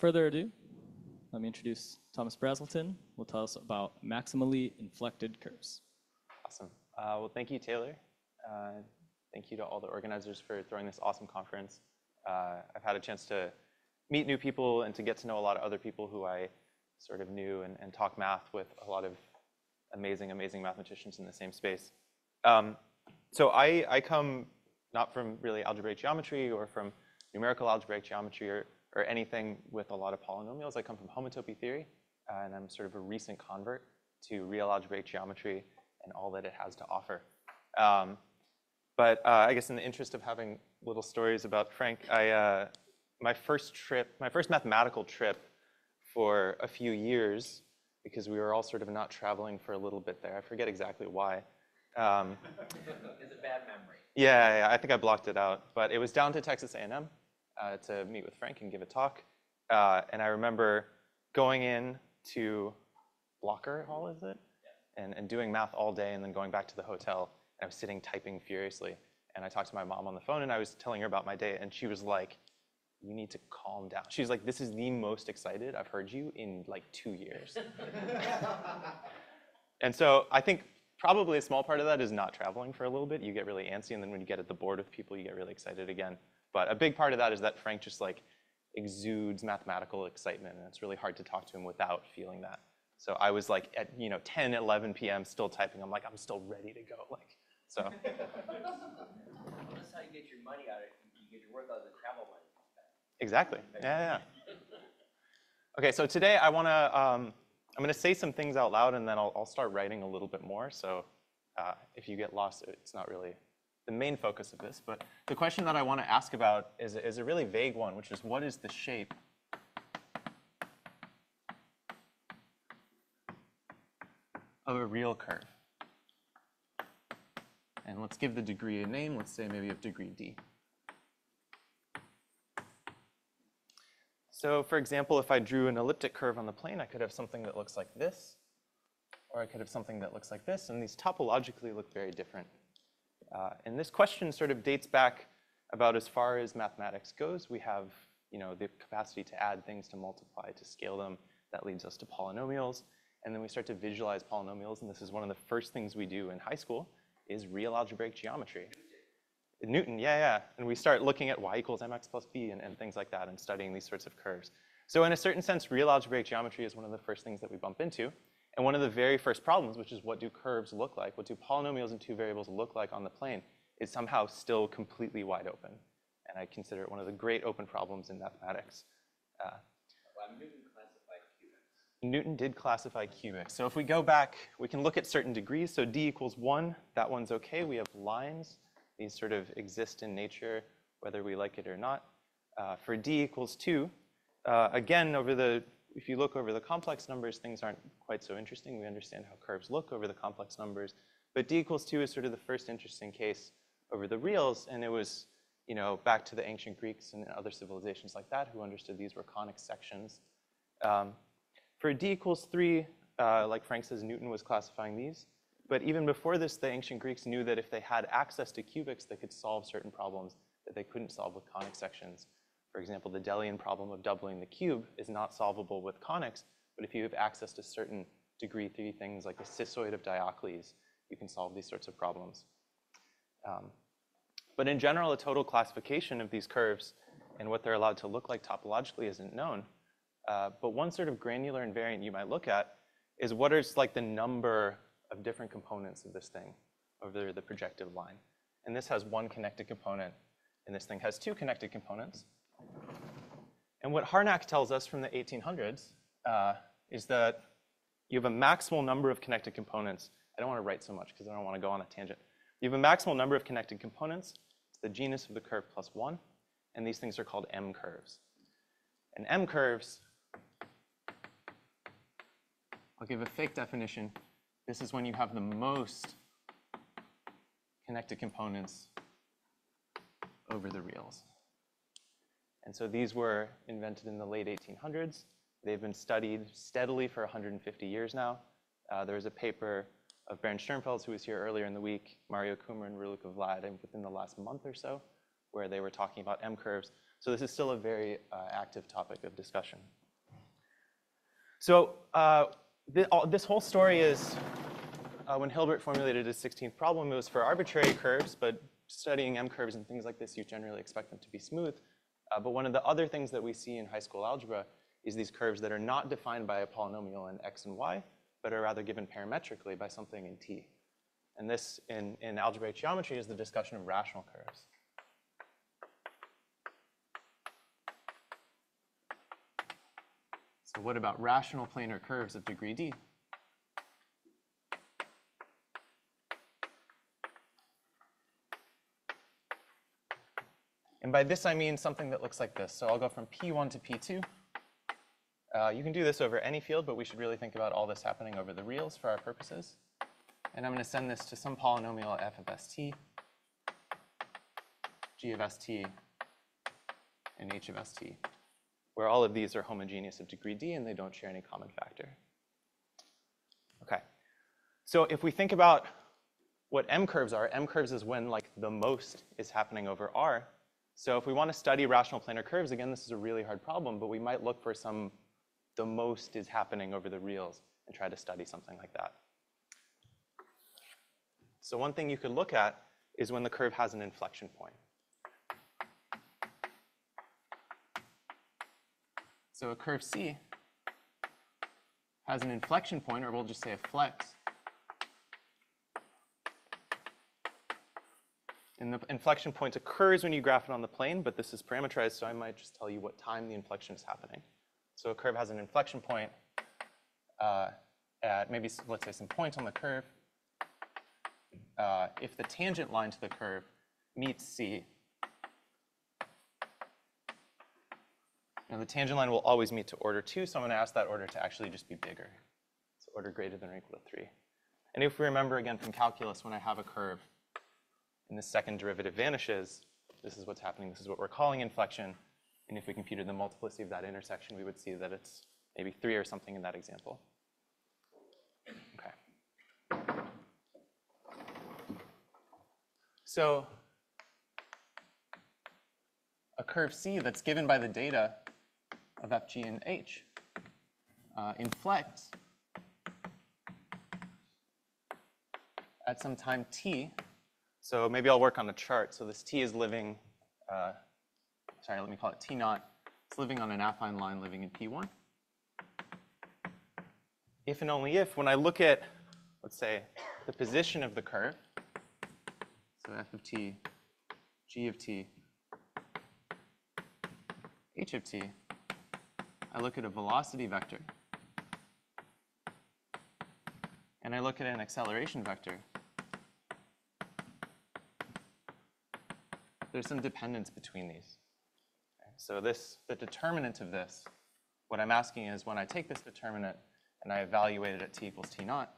further ado, let me introduce Thomas Brazelton, who will tell us about maximally inflected curves. Awesome. Well, thank you, Taylor. Thank you to all the organizers for throwing this awesome conference. I've had a chance to meet new people and to get to know a lot of other people who I sort of knew and talk math with a lot of amazing, amazing mathematicians in the same space. So I come not from really algebraic geometry or from numerical algebraic geometry or anything with a lot of polynomials. I come from homotopy theory, and I'm sort of a recent convert to real algebraic geometry and all that it has to offer. But I guess in the interest of having little stories about Frank, my first mathematical trip for a few years, because we were all sort of not traveling for a little bit there. I forget exactly why. It's a bad memory. Yeah, I think I blocked it out. But it was down to Texas A&M to meet with Frank and give a talk. And I remember going in to Blocker Hall, is it? Yeah. And doing math all day and then going back to the hotel. And I was sitting typing furiously. And I talked to my mom on the phone, and I was telling her about my day. And she was like, you need to calm down. She was like, this is the most excited I've heard you in like 2 years. And so I think probably a small part of that is not traveling for a little bit. You get really antsy, and then when you get at the board of people, you get really excited again. But a big part of that is that Frank just like exudes mathematical excitement, and it's really hard to talk to him without feeling that. So I was like at 10, 11 p.m. still typing. I'm like, I'm still ready to go. Like, so. Well, that's how you get your money out of it. You get your work out of the travel money. Exactly. Yeah. Okay, so today I'm gonna say some things out loud, and then I'll start writing a little bit more. So if you get lost, it's not really the main focus of this. But the question that I want to ask about is a really vague one, which is, what is the shape of a real curve? And let's give the degree a name. Let's say maybe of degree d. So for example, if I drew an elliptic curve on the plane, I could have something that looks like this, or I could have something that looks like this, and these topologically look very different. And this question sort of dates back about as far as mathematics goes. We have the capacity to add things, to multiply, to scale them. That leads us to polynomials. And then we start to visualize polynomials, and this is one of the first things we do in high school, is real algebraic geometry. Newton, yeah. And we start looking at y equals mx plus b and things like that and studying these sorts of curves. So in a certain sense, real algebraic geometry is one of the first things that we bump into. And one of the very first problems, which is what do curves look like, what do polynomials in two variables look like on the plane, is somehow still completely wide open. And I consider it one of the great open problems in mathematics. Newton classified cubics. Newton did classify cubics. So if we go back, we can look at certain degrees. So d equals 1, that one's okay. We have lines. These sort of exist in nature, whether we like it or not. For d equals 2, again, if you look over the complex numbers, things aren't quite so interesting. We understand how curves look over the complex numbers. But d equals 2 is sort of the first interesting case over the reals. And it was back to the ancient Greeks and other civilizations like that who understood these were conic sections. For d equals 3, like Frank says, Newton was classifying these. But even before this, the ancient Greeks knew that if they had access to cubics, they could solve certain problems that they couldn't solve with conic sections. For example, the Delian problem of doubling the cube is not solvable with conics, but if you have access to certain degree 3 things like the cissoid of Diocles, you can solve these sorts of problems. But in general, a total classification of these curves and what they're allowed to look like topologically isn't known. But one sort of granular invariant you might look at is what is like the number of different components of this thing over the projective line. And this has one connected component, and this thing has 2 connected components. And what Harnack tells us from the 1800s is that you have a maximal number of connected components. I don't want to write so much because I don't want to go on a tangent. You have a maximal number of connected components. It's the genus of the curve plus 1, and these things are called M curves. And M curves, I'll give a fake definition. This is when you have the most connected components over the reals. And so these were invented in the late 1800s. They've been studied steadily for 150 years now. There was a paper of Bernd Sternfels, who was here earlier in the week, Mario Kummer and Raluca Vlad, within the last month or so, where they were talking about M curves. So this is still a very active topic of discussion. So this whole story is when Hilbert formulated his 16th problem, it was for arbitrary curves, but studying M curves and things like this, you generally expect them to be smooth. But one of the other things that we see in high school algebra is these curves that are not defined by a polynomial in x and y, but are rather given parametrically by something in t. And this, in algebraic geometry, is the discussion of rational curves. So what about rational planar curves of degree d? And by this, I mean something that looks like this. So I'll go from P1 to P2. You can do this over any field, but we should really think about all this happening over the reals for our purposes. And I'm going to send this to some polynomial f of st, g of st, and h of st, where all of these are homogeneous of degree d and they don't share any common factor. Okay. So if we think about what M curves are is when like the most is happening over R. So if we want to study rational planar curves, again, this is a really hard problem, but we might look for the most is happening over the reals and try to study something like that. So one thing you could look at is when the curve has an inflection point. So a curve C has an inflection point, or we'll just say a flex. And the inflection point occurs when you graph it on the plane, but this is parameterized, so I might just tell you what time the inflection is happening. So a curve has an inflection point at maybe, let's say, some point on the curve. If the tangent line to the curve meets C, now the tangent line will always meet to order 2, so I'm going to ask that order to actually just be bigger. So order greater than or equal to 3. And if we remember again from calculus, when I have a curve and the second derivative vanishes, this is what's happening. This is what we're calling inflection. And if we computed the multiplicity of that intersection, we would see that it's maybe 3 or something in that example. Okay. So a curve C that's given by the data of f, g, and h inflects at some time t. So maybe I'll work on a chart. So this t is living, sorry, let me call it t naught. It's living on an affine line living in P1. If and only if, when I look at, let's say, the position of the curve, so f of t, g of t, h of t, I look at a velocity vector, and I look at an acceleration vector, there's some dependence between these. Okay. So the determinant of this, what I'm asking is when I take this determinant and I evaluate it at t equals t naught,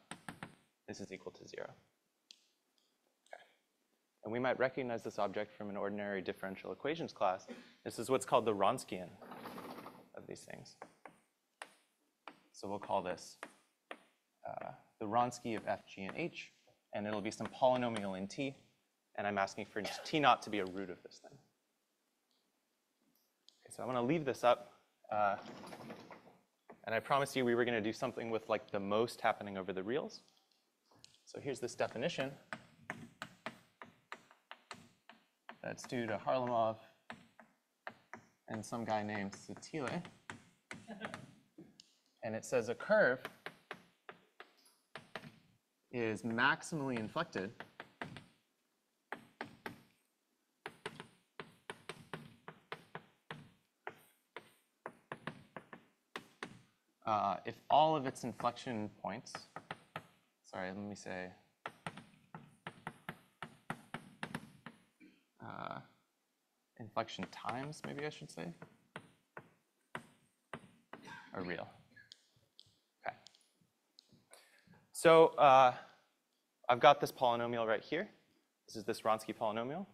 this is equal to 0. Okay. And we might recognize this object from an ordinary differential equations class. This is what's called the Wronskian of these things. So we'll call this the Wronski of f, g, and h, and it'll be some polynomial in t. And I'm asking for t naught to be a root of this thing. Okay, so I'm going to leave this up. And I promised you we were going to do something with like the most happening over the reals. So here's this definition. That's due to Harlamov and some guy named Satile. And it says a curve is maximally inflected if all of its inflection points, sorry, let me say, inflection times, maybe I should say, are real. Okay. So I've got this polynomial right here. This is this Wronski polynomial.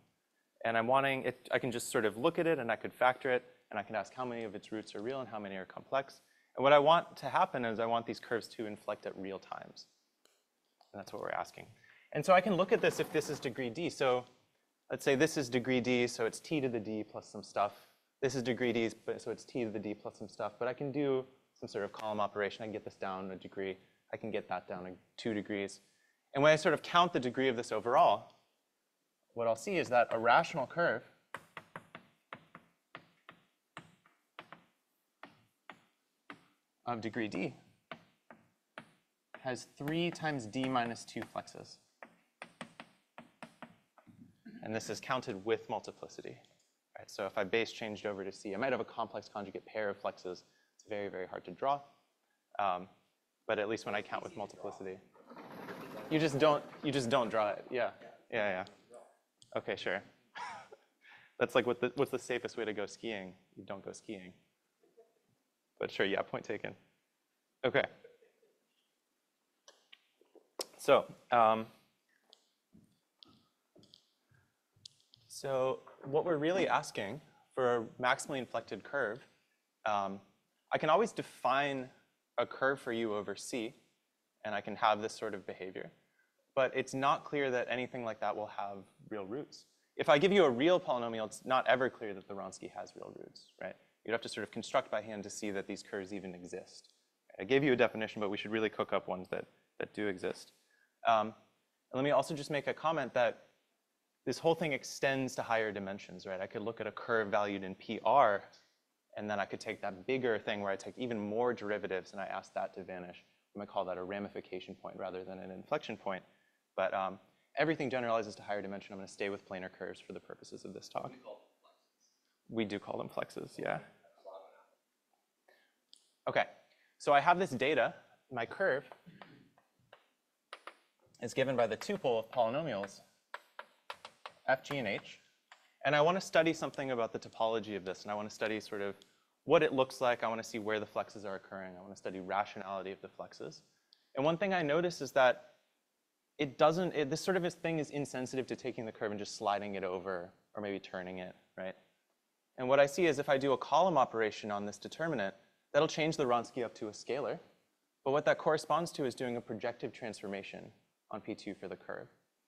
And I'm wanting it, I can just sort of look at it and I could factor it and I can ask how many of its roots are real and how many are complex. And what I want to happen is I want these curves to inflect at real times. And that's what we're asking. And so I can look at this if this is degree d. So let's say this is degree d, so it's t to the d plus some stuff. This is degree d, so it's t to the d plus some stuff. But I can do some sort of column operation. I can get this down a degree. I can get that down 2 degrees. And when I sort of count the degree of this overall, what I'll see is that a rational curve of degree d has 3 times d minus 2 flexes. And this is counted with multiplicity. Right? So if I base changed over to c, I might have a complex conjugate pair of flexes. It's very, very hard to draw. But at least when I count with multiplicity, you just don't draw it. Yeah. Okay, sure. That's like what's the safest way to go skiing? You don't go skiing. But sure, yeah, point taken. Okay. So, so what we're really asking for a maximally inflected curve, I can always define a curve for you over C, and I can have this sort of behavior. But it's not clear that anything like that will have real roots. If I give you a real polynomial, it's not ever clear that the Wronski has real roots, right? You'd have to sort of construct by hand to see that these curves even exist. I gave you a definition, but we should really cook up ones that do exist. And let me also just make a comment that this whole thing extends to higher dimensions, right? I could look at a curve valued in PR, and then I could take that bigger thing where I take even more derivatives and I ask that to vanish. We might call that a ramification point rather than an inflection point. But everything generalizes to higher dimension. I'm going to stay with planar curves for the purposes of this talk. We do call them flexes, yeah. Okay, so I have this data. My curve is given by the tuple of polynomials f, g, and h. And I want to study something about the topology of this. And I want to study sort of what it looks like. I want to see where the flexes are occurring. I want to study rationality of the flexes. And one thing I notice is that this sort of thing is insensitive to taking the curve and just sliding it over or maybe turning it, right? And what I see is if I do a column operation on this determinant, that'll change the Wronski up to a scalar. But what that corresponds to is doing a projective transformation on P2 for the curve.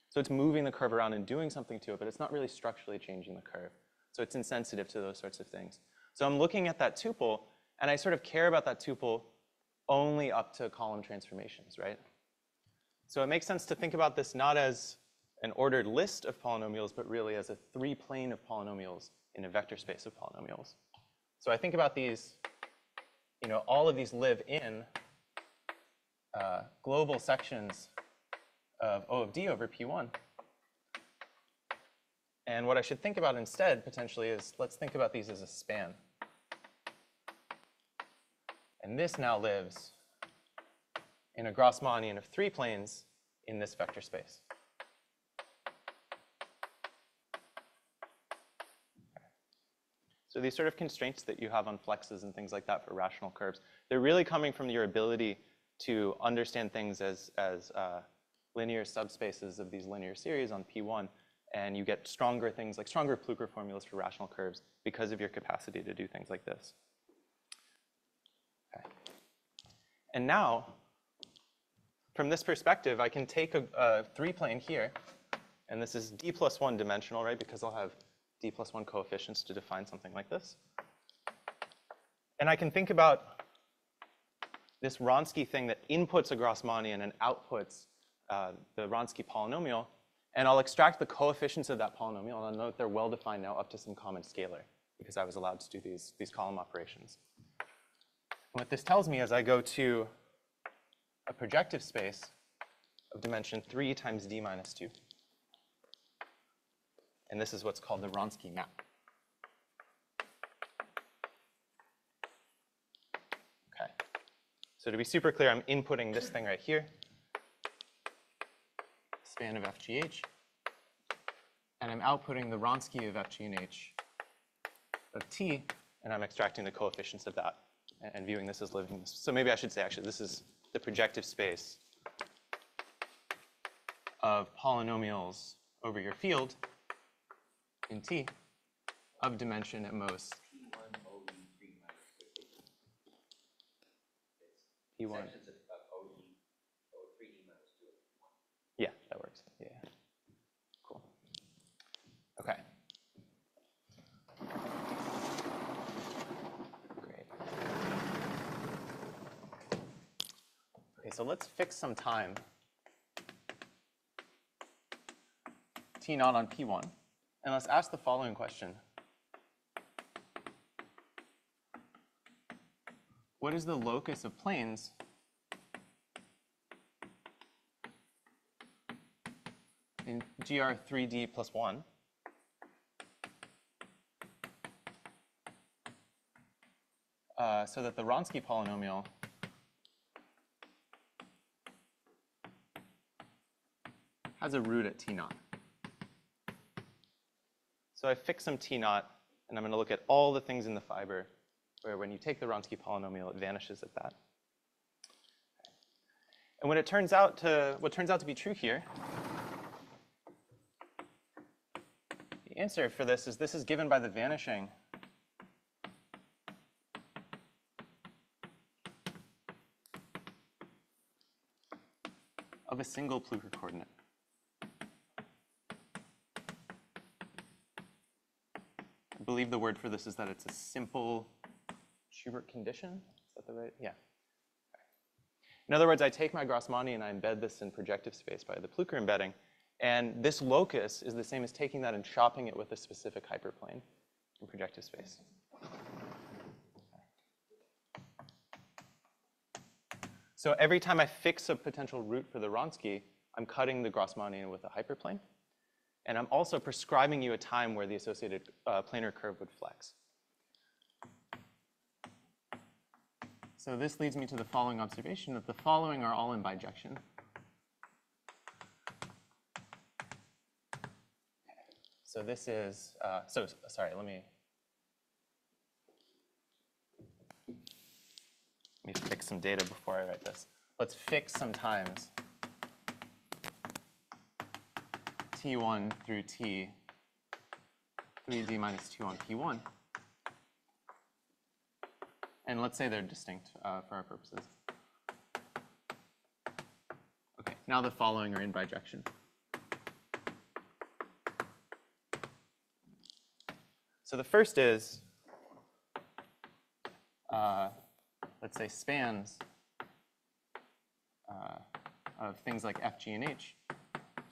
So it's moving the curve around and doing something to it, but it's not really structurally changing the curve. So it's insensitive to those sorts of things. So I'm looking at that tuple, and I sort of care about that tuple only up to column transformations, right? So it makes sense to think about this not as an ordered list of polynomials, but really as a 3-plane of polynomials in a vector space of polynomials. So I think about these, all of these live in global sections of O of D over P1. And what I should think about instead, potentially, is let's think about these as a span. And this now lives in a Grassmannian of 3 planes in this vector space. So these sort of constraints that you have on flexes and things like that for rational curves, they're really coming from your ability to understand things as linear subspaces of these linear series on P1, and you get stronger things like stronger Pluker formulas for rational curves because of your capacity to do things like this. Okay. And now, from this perspective, I can take a 3-plane here, and this is D plus 1 dimensional, right? Because I'll have D plus 1 coefficients to define something like this. And I can think about this Wronski thing that inputs a Grassmannian and outputs the Wronski polynomial, and I'll extract the coefficients of that polynomial, and I'll note they're well-defined now up to some common scalar, because I was allowed to do these column operations. And what this tells me is I go to a projective space of dimension 3 times D minus 2. And this is what's called the Wronski map. Okay. So to be super clear, I'm inputting this thing right here, span of FGH, and I'm outputting the Wronski of FG and H of T, and I'm extracting the coefficients of that and viewing this as living. So maybe I should say, actually, this is the projective space of polynomials over your field in T of dimension at most P1 OE 3 minus 50. P1. Sections of OE, or 3E minus 2 of P1. Yeah, that works. Yeah. Cool. Okay. so let's fix some time T naught on P1. And let's ask the following question. What is the locus of planes in GR 3D plus 1 so that the Wronski polynomial has a root at T naught? So I fix some T naught, and I'm going to look at all the things in the fiber where when you take the Wronski polynomial, it vanishes at that. And what turns out to be true here, the answer for this is given by the vanishing of a single Plucher coordinate. I believe the word for this is that it's a simple Schubert condition. Is that the right? Yeah. In other words, I take my Grassmanni and I embed this in projective space by the Plucher embedding. And this locus is the same as taking that and chopping it with a specific hyperplane in projective space. So every time I fix a potential root for the Wronski, I'm cutting the Grassmanni with a hyperplane. And I'm also prescribing you a time where the associated planar curve would flex. So this leads me to the following observation, that the following are all in bijection. So this is, sorry, let me fix some data before I write this. Let's fix some times T1 through T 3D minus 2 on P1. And let's say they're distinct for our purposes. Okay, now the following are in bijection. So the first is, let's say, spans of things like F, G, and H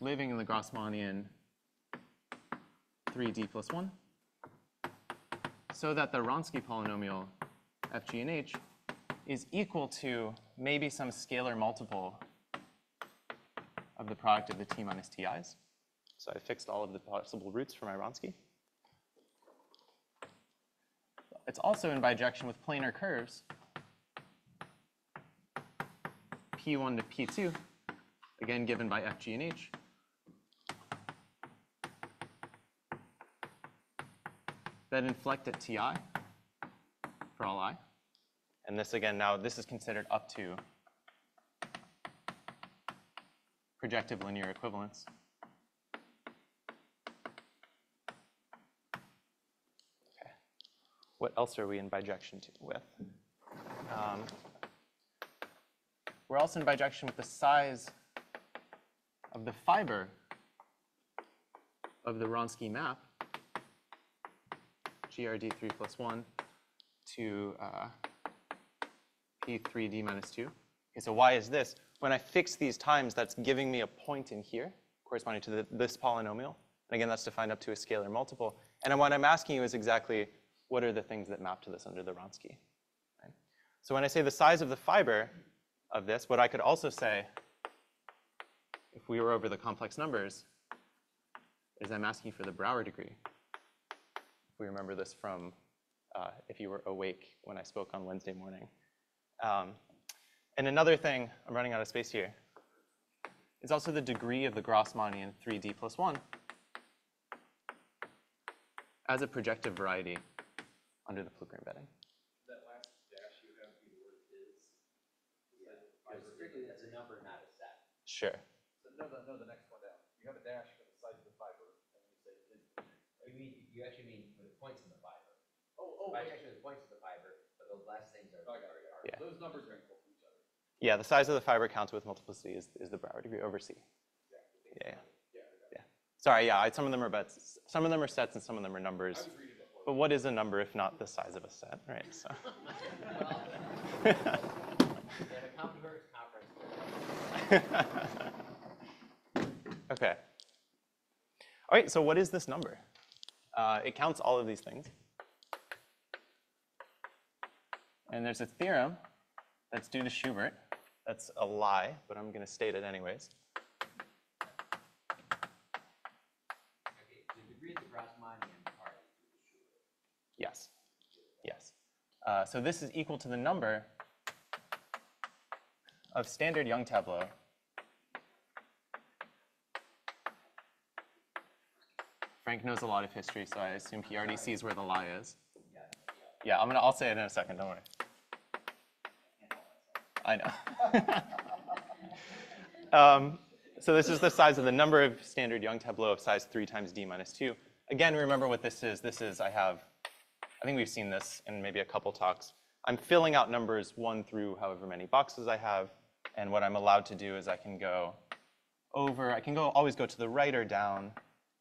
living in the Grassmannian 3D plus 1, so that the Wronski polynomial F, G, and H is equal to maybe some scalar multiple of the product of the T minus Ti's. So I fixed all of the possible roots for my Wronski. It's also in bijection with planar curves, P1 to P2, again given by F, G, and H. That inflect at Ti for all I. And this again, now this is considered up to projective linear equivalence. Okay. What else are we in bijection with? We're also in bijection with the size of the fiber of the Wronski map, GRD3 plus 1 to P3D minus 2. Okay, so why is this? When I fix these times, that's giving me a point in here corresponding to this polynomial. And again, that's defined up to a scalar multiple. And what I'm asking you is exactly what are the things that map to this under the Wronski? Right? So when I say the size of the fiber of this, what I could also say, if we were over the complex numbers, is I'm asking for the Brouwer degree. If we remember this from if you were awake when I spoke on Wednesday morning. And another thing, I'm running out of space here, is also the degree of the Grassmannian 3D plus 1 as a projective variety under the Plucher embedding. That last dash you have the word is. Because strictly that's a number, not a set. Sure. So no, the next one down. You have a dash for the size of the fiber, and you say is. You actually mean for the points in the fiber. Oh, By actually the points in the fiber, but those last things are. I got it. Yeah. Those numbers are equal to each other. Yeah, the size of the fiber counted with multiplicity is the Brouwer degree over C. Yeah. Sorry, yeah, some of them are bets. Some of them are sets and some of them are numbers. But what is a number if not the size of a set, right? So. At a converse conference, Okay. All right, so what is this number? It counts all of these things. And there's a theorem that's due to Schubert. That's a lie, but I'm going to state it anyways. Okay, the degree of the Grassmannian part is due to Schubert. Yes. Yes. So this is equal to the number of standard Young tableau Frank knows a lot of history, so I assume he already sees where the lie is. Yeah, I'll say it in a second, don't worry. I know. So this is the size of the number of standard Young tableau of size 3 times d minus 2. Again, remember what this is. I think we've seen this in maybe a couple talks. I'm filling out numbers 1 through however many boxes I have. And what I'm allowed to do is I can always go to the right or down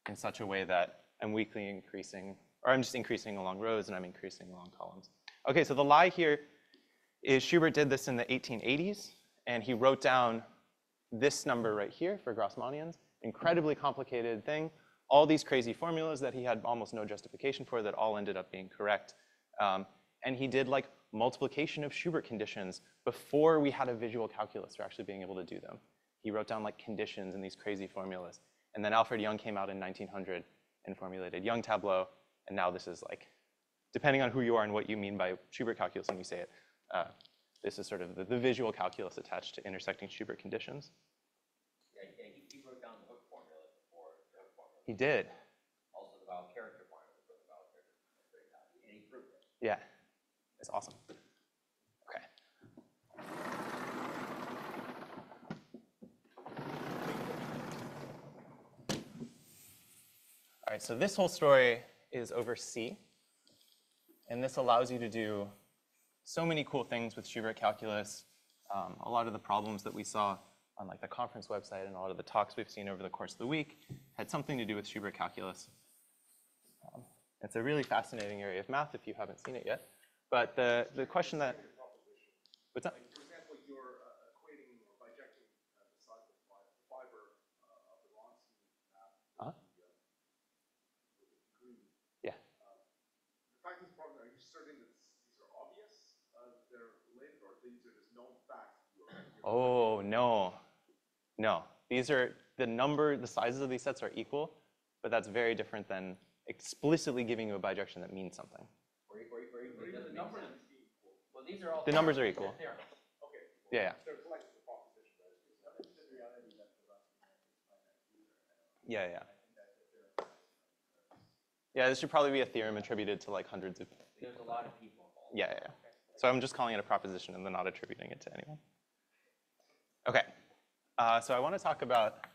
in such a way that I'm weakly increasing, or I'm just increasing along rows and I'm increasing along columns. Okay, so the lie here is Schubert did this in the 1880s, and he wrote down this number right here for Grassmannians, incredibly complicated thing, all these crazy formulas that he had almost no justification for that all ended up being correct. And he did like multiplication of Schubert conditions before we had a visual calculus for actually being able to do them. He wrote down like conditions in these crazy formulas. And then Alfred Young came out in 1900 and formulated Young tableau. And now this is like, depending on who you are and what you mean by Schubert calculus when you say it, this is sort of the visual calculus attached to intersecting Schubert conditions. Yeah, he wrote down the hook formula before the hook formula. He did. Also the vowel character formula before the vowel character, and he proved it. Yeah, it's awesome. Okay. All right, so this whole story is over C. And this allows you to do so many cool things with Schubert calculus. A lot of the problems that we saw on like the conference website and a lot of the talks we've seen over the course of the week had something to do with Schubert calculus. It's a really fascinating area of math if you haven't seen it yet. But the question that, what's that? For example, you're equating or bijecting the size of the fiber of the Ronson map with the green. Yeah. The fact is, problem, are you certain that these are obvious, that they're related, or these are just known facts? Oh, no. No. These are, the sizes of these sets are equal, but that's very different than explicitly giving you a bijection that means something. Or it doesn't make sense. Well, these are all The numbers are equal. Okay. Yeah, yeah. They're collected the proposition, right? It's the reality that the Yeah, yeah. Yeah, this should probably be a theorem attributed to like hundreds of. There's a lot of people involved. Yeah, yeah, yeah. So I'm just calling it a proposition and then not attributing it to anyone. Okay. So I want to talk about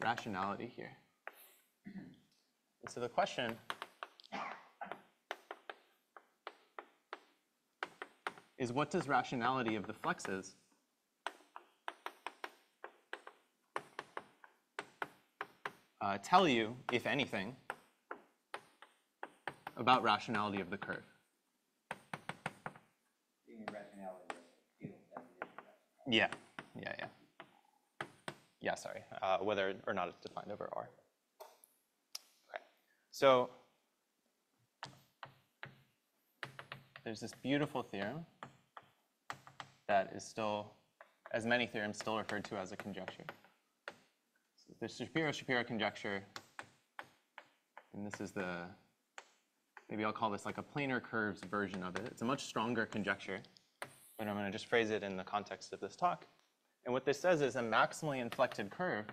rationality here. And so the question is, what does rationality of the flexes tell you, if anything, about rationality of the curve? You mean rationality of the field definition. Yeah, yeah, yeah. Yeah, sorry, whether or not it's defined over R. Okay, so there's this beautiful theorem that is still, as many theorems, still referred to as a conjecture. So the Shapiro-Shapiro conjecture, and this is maybe I'll call this like a planar curves version of it. It's a much stronger conjecture, but I'm going to just phrase it in the context of this talk. And what this says is a maximally inflected curve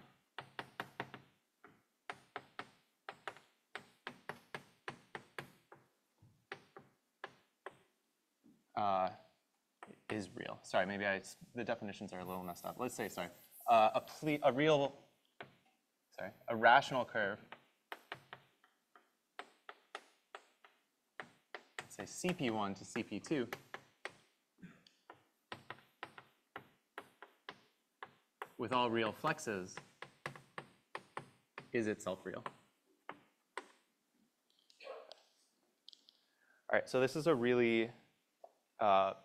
is real. Sorry, maybe the definitions are a little messed up. Let's say, sorry, a rational curve, say CP1 to CP2, with all real flexes is itself real. All right, so this is a really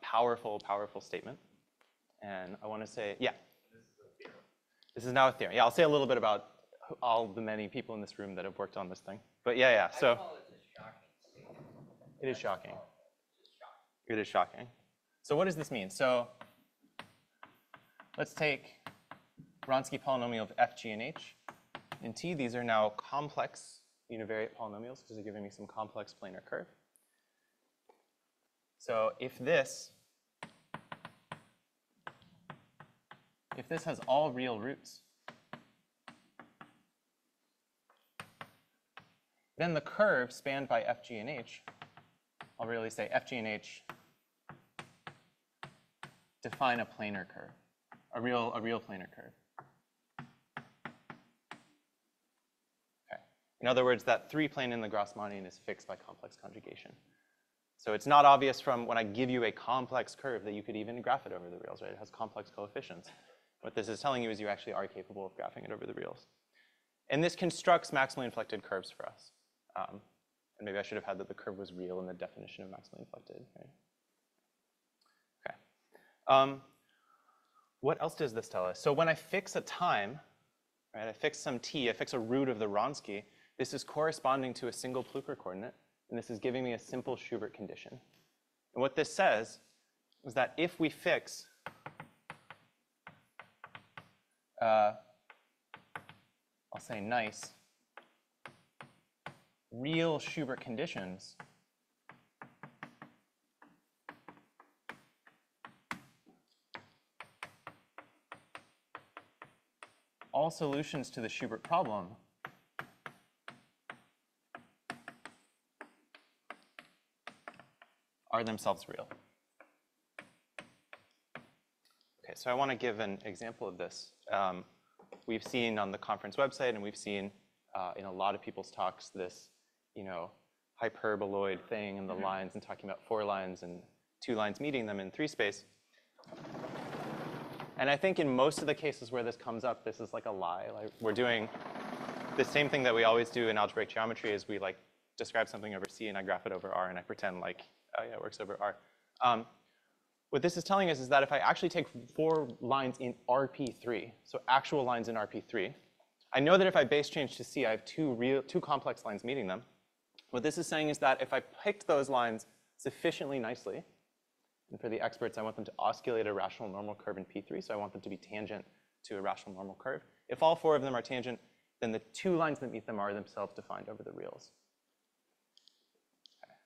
powerful statement. And I want to say, yeah. This is now a theorem. Yeah, I'll say a little bit about all the many people in this room that have worked on this thing. But yeah, I so call it a shocking statement. it is shocking. It's just shocking. It is shocking. So what does this mean? So let's take Wronski polynomial of f, g, and h. In T, these are now complex univariate polynomials because they're giving me some complex planar curve. So if this has all real roots, then the curve spanned by f, g, and h, I'll really say f, g, and h define a planar curve, a real planar curve. Okay. In other words, that 3-plane in the Grassmannian is fixed by complex conjugation. So it's not obvious from when I give you a complex curve that you could even graph it over the reals, right? It has complex coefficients. What this is telling you is you actually are capable of graphing it over the reals. And this constructs maximally inflected curves for us. And maybe I should have had that the curve was real in the definition of maximally inflected, right? Okay. What else does this tell us? So when I fix a time, right, I fix some t, I fix a root of the Wronski, this is corresponding to a single Plücker coordinate, and this is giving me a simple Schubert condition. And what this says is that if we fix I'll say nice, real Schubert conditions, all solutions to the Schubert problem are themselves real. Okay, so I want to give an example of this. We've seen on the conference website, and we've seen in a lot of people's talks this, hyperboloid thing in the lines and talking about 4 lines and 2 lines meeting them in 3 space. And I think in most of the cases where this comes up, this is like a lie. Like we're doing the same thing that we always do in algebraic geometry is we like describe something over C and I graph it over R and I pretend like, oh yeah, it works over R. What this is telling us is that if I actually take 4 lines in RP3, so actual lines in RP3, I know that if I base change to C, I have 2 complex lines meeting them. What this is saying is that if I picked those lines sufficiently nicely, and for the experts, I want them to osculate a rational normal curve in P3, so I want them to be tangent to a rational normal curve. If all 4 of them are tangent, then the 2 lines that meet them are themselves defined over the reals. Okay.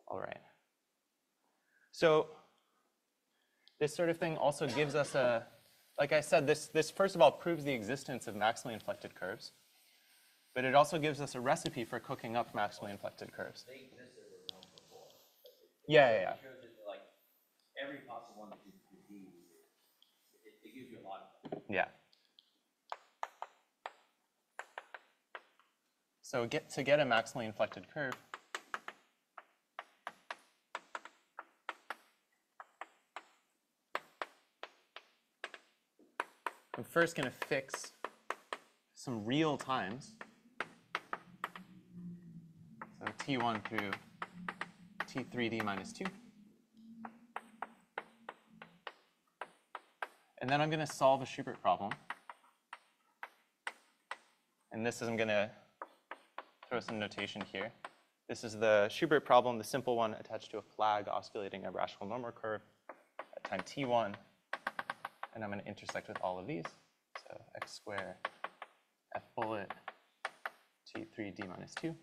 All right. So this sort of thing also gives us a, like I said, this first of all proves the existence of maximally inflected curves, but it also gives us a recipe for cooking up maximally inflected curves. They existed as a realm before. Yeah. It shows that like every possible one that you could be, it gives you a lot of them. Yeah. So to get a maximally inflected curve, I'm first going to fix some real times. So T1 through T3D minus 2. And then I'm going to solve a Schubert problem. And this is, I'm going to throw some notation here. This is the Schubert problem, the simple one attached to a flag oscillating a rational normal curve at time T1. And I'm going to intersect with all of these. So x squared f bullet T3D minus 2.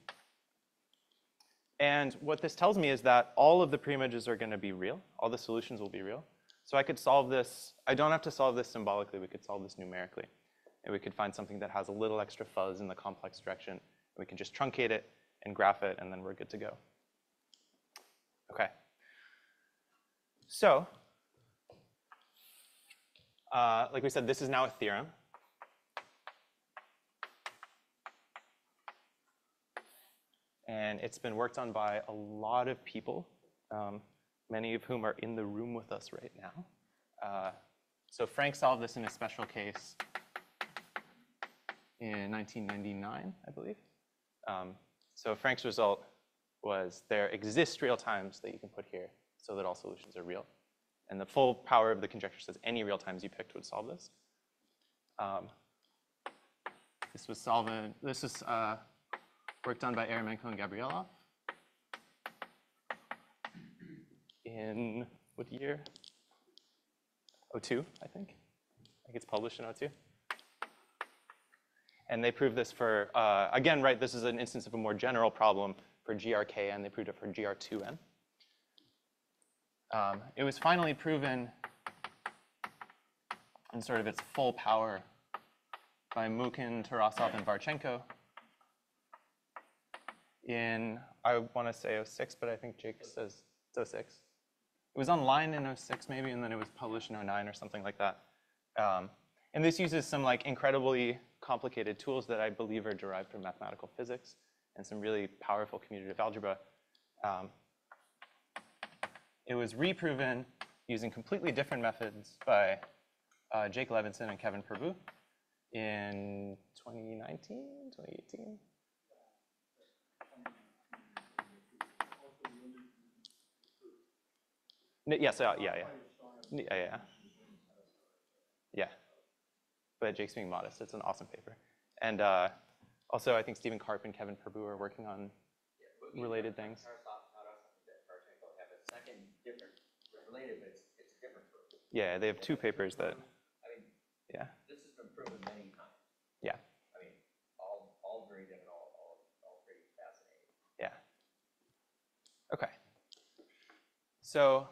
And what this tells me is that all of the preimages are going to be real. All the solutions will be real. So I could solve this. I don't have to solve this symbolically. We could solve this numerically. And we could find something that has a little extra fuzz in the complex direction. We can just truncate it and graph it, and then we're good to go. OK. So like we said, this is now a theorem. And it's been worked on by a lot of people, many of whom are in the room with us right now. So Frank solved this in a special case in 1999, I believe. So Frank's result was there exist real times that you can put here so that all solutions are real. And the full power of the conjecture says any real times you picked would solve this. This was work done by Eremenko and Gabrielov in what year? 2002, I think. I think it's published in 2002. And they proved this for, again, right, this is an instance of a more general problem for GRK, and they proved it for GR2n. It was finally proven in sort of its full power by Mukin, Tarasov, and Varchenko in, I want to say 06, but I think Jake says it's 06. It was online in 06 maybe, and then it was published in 09 or something like that. And this uses some like incredibly complicated tools that I believe are derived from mathematical physics and some really powerful commutative algebra. It was reproven using completely different methods by Jake Levinson and Kevin Prabhu in 2019, 2018. Yes, yeah. But Jake's being modest. It's an awesome paper. And also, I think Stephen Karp and Kevin Prabhu are working on related things. Related, but it's a different proof. Yeah, they have two papers that. I mean, yeah. This has been proven many times. Yeah. I mean, all very different, all pretty fascinating. Yeah. Okay. So.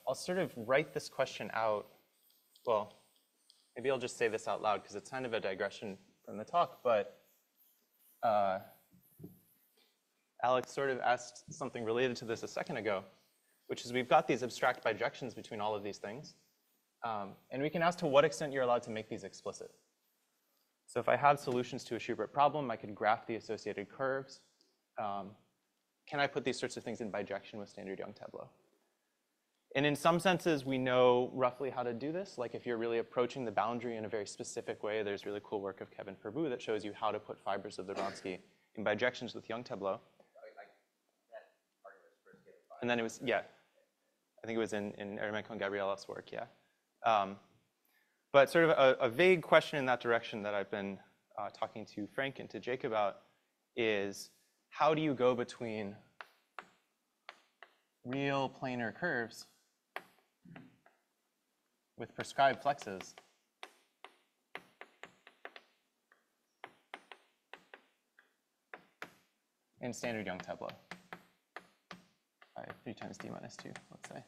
I'll sort of write this question out. Well, maybe I'll just say this out loud because it's kind of a digression from the talk, but Alex sort of asked something related to this a second ago, which is we've got these abstract bijections between all of these things. And we can ask to what extent you're allowed to make these explicit. So if I had solutions to a Schubert problem, I could graph the associated curves. Can I put these sorts of things in bijection with standard Young tableau? And in some senses, we know roughly how to do this. Like if you're really approaching the boundary in a very specific way, there's really cool work of Kevin Prabhu that shows you how to put fibers of the Wronski in bijections with Young tableau. And then it was, yeah, I think it was in Eremenko and Gabrielov's work, yeah. But sort of a vague question in that direction that I've been talking to Frank and to Jake about is how do you go between real planar curves with prescribed flexes in standard Young tableau by 3 times d minus 2, let's say.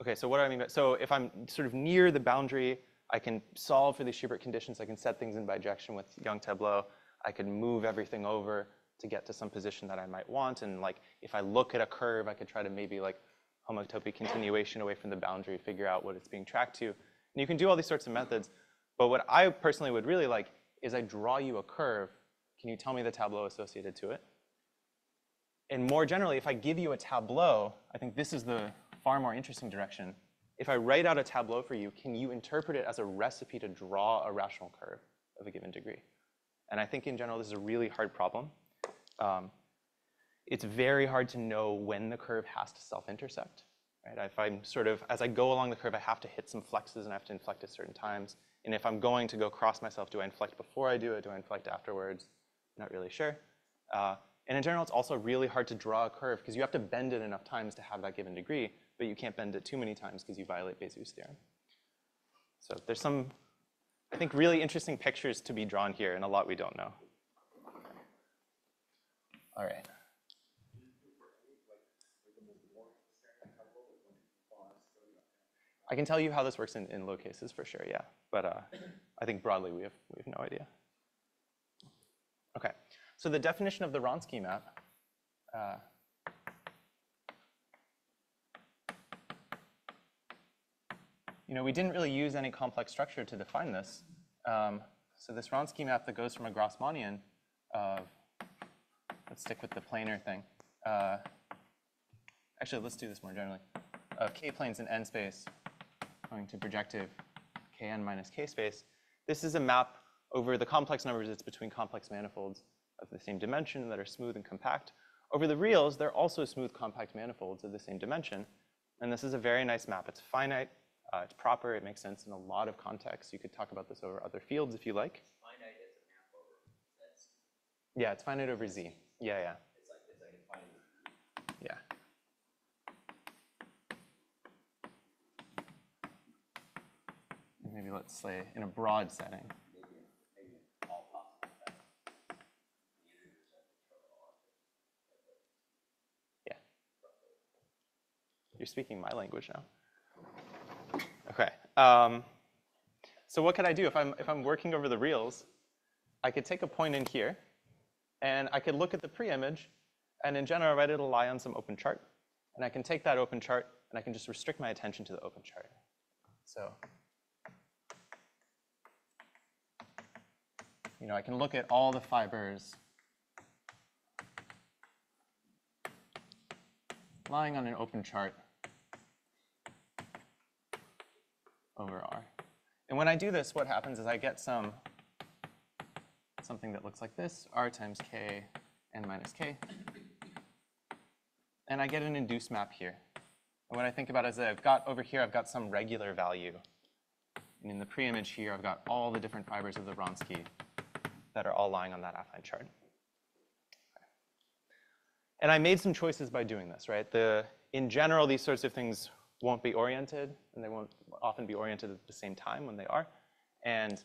Okay, so what do I mean by, so if I'm sort of near the boundary, I can solve for the Schubert conditions. I can set things in bijection with Young tableau. I can move everything over to get to some position that I might want. And like, if I look at a curve, I could try to maybe like homotopy continuation away from the boundary, figure out what it's being tracked to. And you can do all these sorts of methods. But what I personally would really like is I draw you a curve. Can you tell me the tableau associated to it? And more generally, if I give you a tableau, I think this is the far more interesting direction. If I write out a tableau for you, can you interpret it as a recipe to draw a rational curve of a given degree? And I think in general, this is a really hard problem. It's very hard to know when the curve has to self-intersect. Right? If I'm sort of, as I go along the curve, I have to hit some flexes and I have to inflect at certain times. And if I'm going to go cross myself, do I inflect before I do it? Do I inflect afterwards? Not really sure. And in general, it's also really hard to draw a curve because you have to bend it enough times to have that given degree, but you can't bend it too many times because you violate Bézou's theorem. So there's some, I think, really interesting pictures to be drawn here and a lot we don't know. All right. I can tell you how this works in low cases for sure, yeah. But I think broadly we have no idea. Okay, so the definition of the Wronski map. We didn't really use any complex structure to define this. So this Wronski map that goes from a Grassmannian of, let's stick with the planar thing. Actually, let's do this more generally. Of k-planes in n space going to projective kn minus k space. This is a map Over the complex numbers, it's between complex manifolds of the same dimension that are smooth and compact. Over the reals, they're also smooth compact manifolds of the same dimension. And this is a very nice map. It's finite, it's proper, it makes sense in a lot of contexts. You could talk about this over other fields if you like. Finite as a map over that's Yeah, it's finite over Z. Yeah, yeah. it's like infinite. Yeah. And maybe let's say in a broad setting. Maybe all possible facts. The integers have control all of it. Yeah. You're speaking my language now. Okay. So what could I do if I'm working over the reals? I could take a point in here, and I could look at the pre-image, and in general, right, it'll lie on some open chart. And I can take that open chart, and I can just restrict my attention to the open chart. So, I can look at all the fibers lying on an open chart over R. And when I do this, what happens is I get something that looks like this, R times K n minus K. And I get an induced map here. And what I think about is that I've got some regular value. And in the pre-image here, I've got all the different fibers of the Vronsky that are all lying on that affine chart. Okay. And I made some choices by doing this, right? In general, these sorts of things won't be oriented, and they won't often be oriented at the same time when they are. And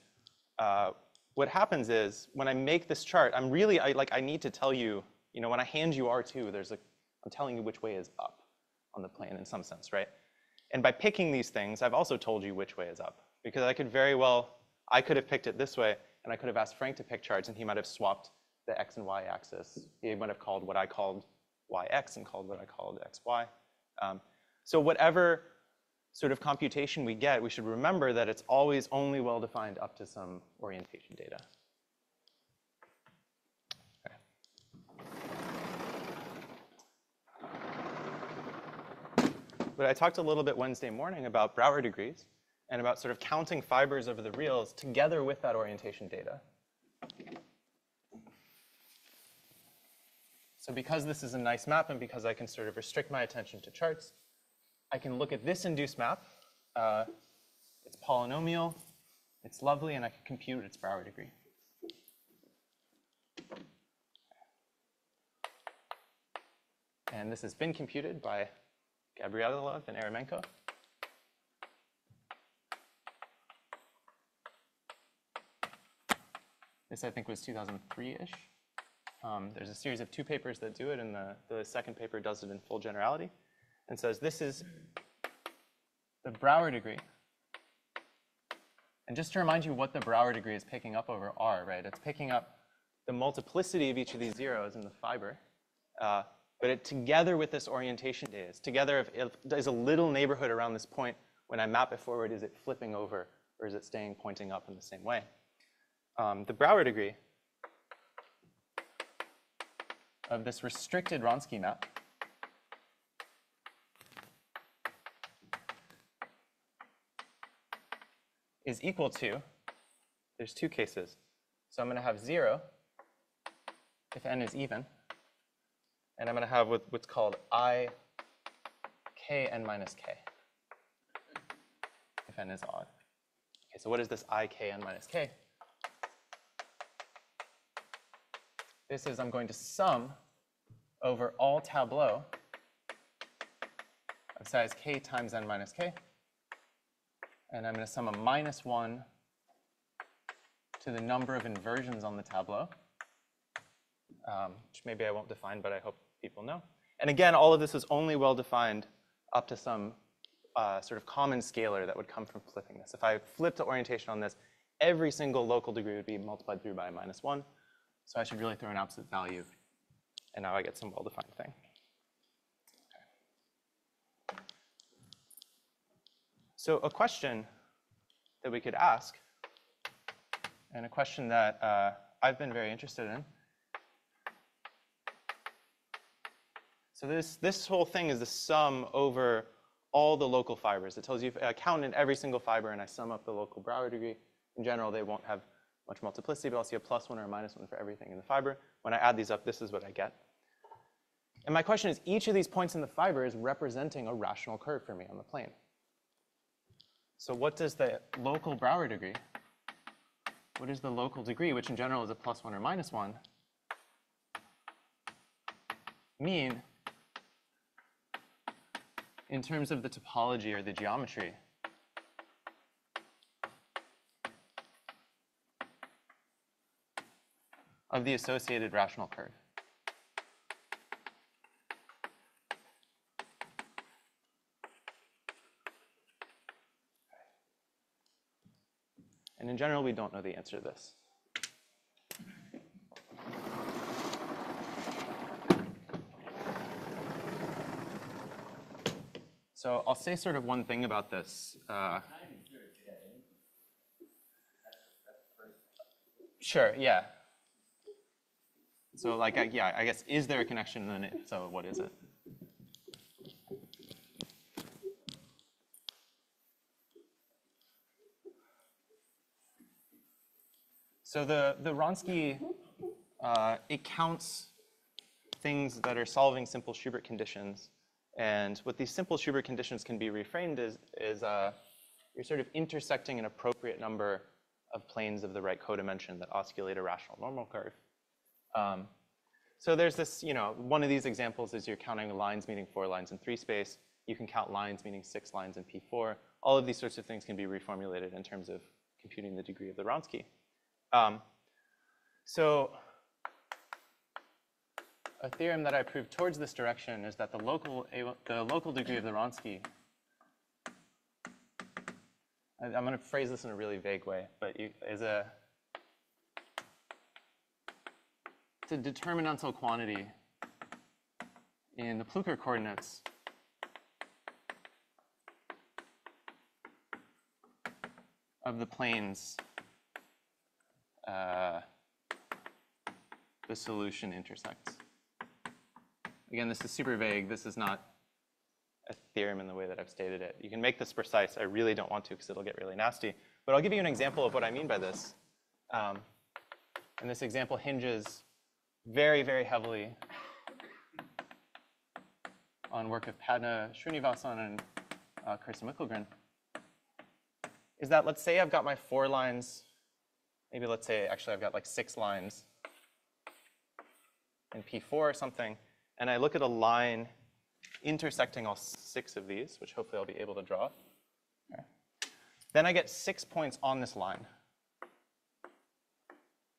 what happens is, when I make this chart, I need to tell you, when I hand you R2, I'm telling you which way is up on the plane in some sense, right? And by picking these things, I've also told you which way is up. Because I could have picked it this way, and I could have asked Frank to pick charts, and he might have swapped the x and y axis. He might have called what I called yx and called what I called xy. So whatever sort of computation we get, we should remember that it's always only well-defined up to some orientation data. Okay. But I talked a little bit Wednesday morning about Brauer degrees and about sort of counting fibers over the reals together with that orientation data. So because this is a nice map and because I can sort of restrict my attention to charts, I can look at this induced map. It's polynomial, it's lovely, and I can compute its Brauer degree. And this has been computed by Gabrielov and Eremenko. This, I think, was 2003-ish. There's a series of 2 papers that do it, and the second paper does it in full generality and says this is the Brauer degree. And just to remind you what the Brauer degree is picking up over R, right? It's picking up the multiplicity of each of these zeros in the fiber, but together with this orientation data, it's together if there's a little neighborhood around this point. When I map it forward, is it flipping over, or is it staying pointing up in the same way? The Brauer degree of this restricted Vronsky map is equal to, there's 2 cases. So I'm going to have 0 if n is even, and I'm going to have what's called I k n minus k if n is odd. Okay, so what is this I k n minus k? This is I'm going to sum over all tableau of size k times n minus k. And I'm going to sum a -1 to the number of inversions on the tableau, which maybe I won't define, but I hope people know. And again, all of this is only well-defined up to some sort of common scalar that would come from flipping this. If I flipped the orientation on this, every single local degree would be multiplied through by a -1. So I should really throw an absolute value. And now I get some well-defined thing. Okay. So a question that we could ask, and a question that I've been very interested in. So this whole thing is the sum over all the local fibers. It tells you if I count in every single fiber and I sum up the local Brauer degree, in general, they won't have much multiplicity, but I'll see a +1 or a -1 for everything in the fiber. When I add these up, this is what I get. And my question is, each of these points in the fiber is representing a rational curve for me on the plane. So what does the local Brouwer degree, what is the local degree, which in general is a +1 or -1, mean in terms of the topology or the geometry of the associated rational curve? And in general, we don't know the answer to this. So I'll say sort of one thing about this. Sure, yeah. So like, yeah, I guess, is there a connection? And then so what is it? So the Wronski, it counts things that are solving simple Schubert conditions. And what these simple Schubert conditions can be reframed is you're sort of intersecting an appropriate number of planes of the right codimension that osculate a rational normal curve. So there's this, one of these examples is you're counting lines meaning 4 lines in 3 space. You can count lines meaning 6 lines in P4. All of these sorts of things can be reformulated in terms of computing the degree of the Wronski. So a theorem that I proved towards this direction is that the local degree of the Wronski, I'm going to phrase this in a really vague way, but it's a determinantal quantity in the Plücker coordinates of the planes the solution intersects. Again, this is super vague. This is not a theorem in the way that I've stated it. You can make this precise. I really don't want to because it'll get really nasty. But I'll give you an example of what I mean by this. And this example hinges very, very heavily on work of Padna Srinivasan and Kirsten Mikkelgren. Is that, let's say I've got my 4 lines. Maybe let's say, actually, I've got like 6 lines in P4 or something. And I look at a line intersecting all 6 of these, which hopefully I'll be able to draw. Okay. Then I get 6 points on this line.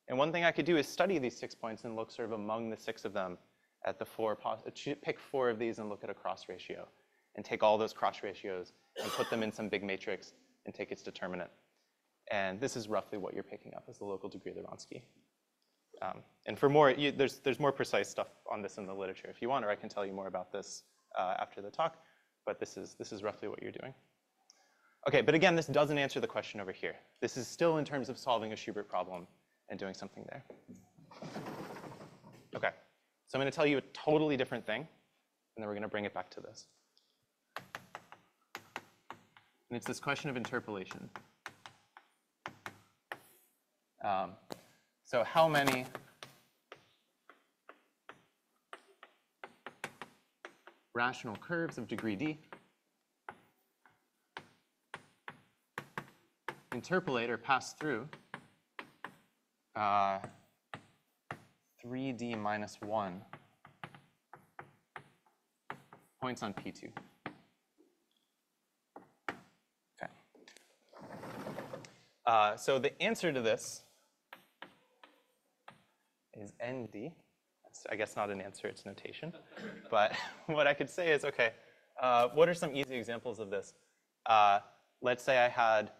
And one thing I could do is study these 6 points and look sort of among the 6 of them at the pick 4 of these and look at a cross ratio. And take all those cross ratios and put them in some big matrix and take its determinant. And this is roughly what you're picking up as the local degree of the Wronski. And for more, there's more precise stuff on this in the literature if you want, or I can tell you more about this after the talk. But this is roughly what you're doing. OK, but again, this doesn't answer the question over here. This is still in terms of solving a Schubert problem and doing something there. OK, so I'm going to tell you a totally different thing, and then we're going to bring it back to this. And it's this question of interpolation. So how many rational curves of degree d interpolate or pass through 3d minus 1 points on P2? Okay. So the answer to this is ND. That's, I guess, not an answer, it's notation. But what I could say is, OK, what are some easy examples of this? Let's say I had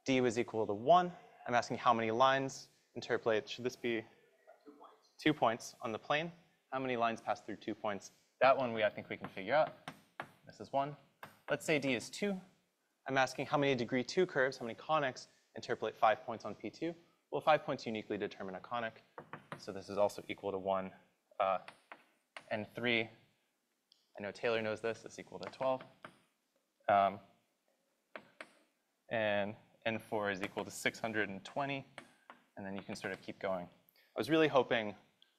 D was equal to 1. I'm asking how many lines interpolate. Should this be 2 points on the plane? How many lines pass through 2 points? That one I think we can figure out. This is 1. Let's say D is 2. I'm asking how many degree 2 curves, how many conics interpolate 5 points on P2? Well, 5 points uniquely determine a conic. So this is also equal to 1. And 3, I know Taylor knows this, is equal to 12. And N4 is equal to 620. And then you can sort of keep going. I was really hoping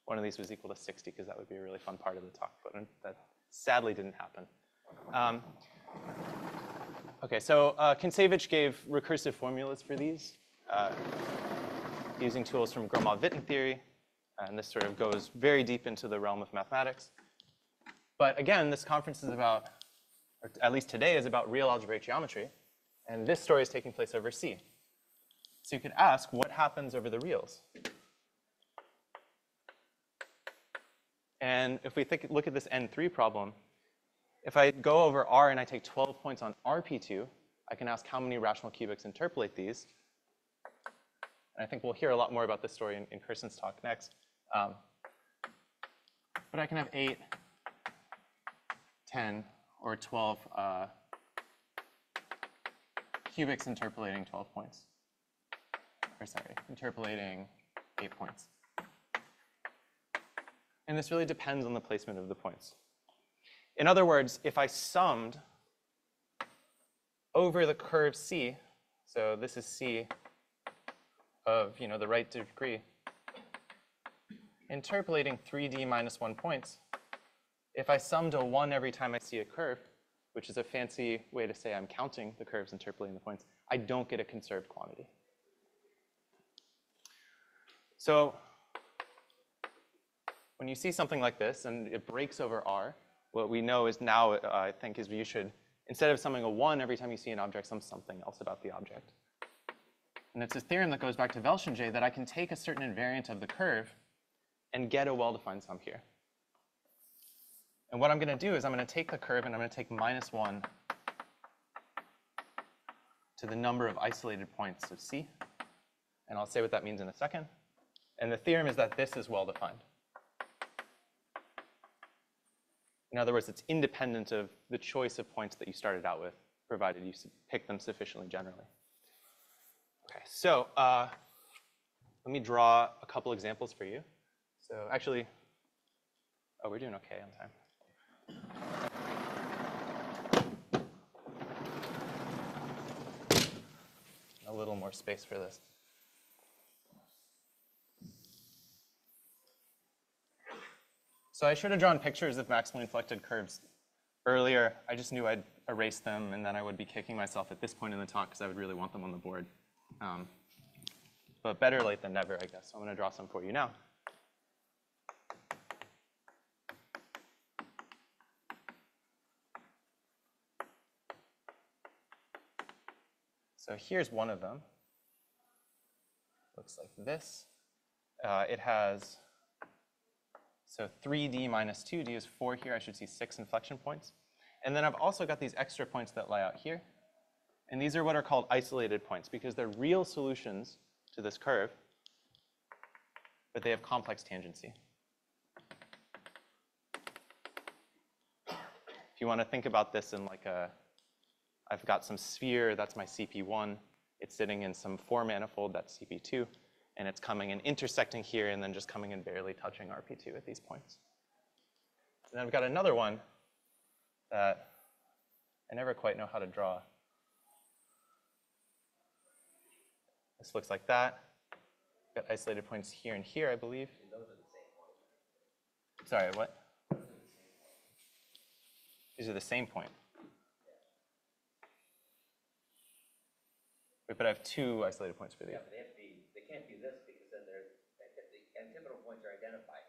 one of these was equal to 60, because that would be a really fun part of the talk, but that sadly didn't happen. OK, so Kontsevich gave recursive formulas for these using tools from Gromov-Witten theory. And this sort of goes very deep into the realm of mathematics. But again, this conference is about, or at least today, is about real algebraic geometry. And this story is taking place over C. So you could ask, what happens over the reals? And if we look at this N3 problem, if I go over R and I take 12 points on RP2, I can ask how many rational cubics interpolate these. And I think we'll hear a lot more about this story in Kirsten's talk next. But I can have 8, 10, or 12 cubics interpolating 12 points. Or sorry, interpolating 8 points. And this really depends on the placement of the points. In other words, if I summed over the curve C, so this is C of the right degree, interpolating 3D minus 1 points, if I summed a 1 every time I see a curve, which is a fancy way to say I'm counting the curves interpolating the points, I don't get a conserved quantity. So when you see something like this and it breaks over R, what we know is now, I think, is you should, instead of summing a 1 every time you see an object, sum something else about the object. And it's a theorem that goes back to Welschen-J that I can take a certain invariant of the curve and get a well-defined sum here. And what I'm going to do is I'm going to take the curve and I'm going to take -1 to the number of isolated points of C. And I'll say what that means in a second. And the theorem is that this is well-defined. In other words, it's independent of the choice of points that you started out with, provided you pick them sufficiently generally. OK, so let me draw a couple examples for you. So actually, oh, we're doing OK on time. A little more space for this. So I should have drawn pictures of maximally inflected curves earlier. I just knew I'd erase them, and then I would be kicking myself at this point in the talk because I would really want them on the board. But better late than never, I guess. So I'm going to draw some for you now. So here's one of them. Looks like this. It has, so 3D minus 2, D is 4 here. I should see 6 inflection points. And then I've also got these extra points that lie out here. And these are what are called isolated points because they're real solutions to this curve, but they have complex tangency. If you want to think about this in like I've got some sphere, that's my CP1. It's sitting in some 4 manifold, that's CP2. And it's coming and intersecting here and then just coming and barely touching RP2 at these points. And then I've got another one that I never quite know how to draw. This looks like that. Got isolated points here and here, I believe. And those are the same points. Sorry, what? These are the same point. Wait, but I have 2 isolated points for these. Yeah, but they can't be this because then the antipodal points are identified.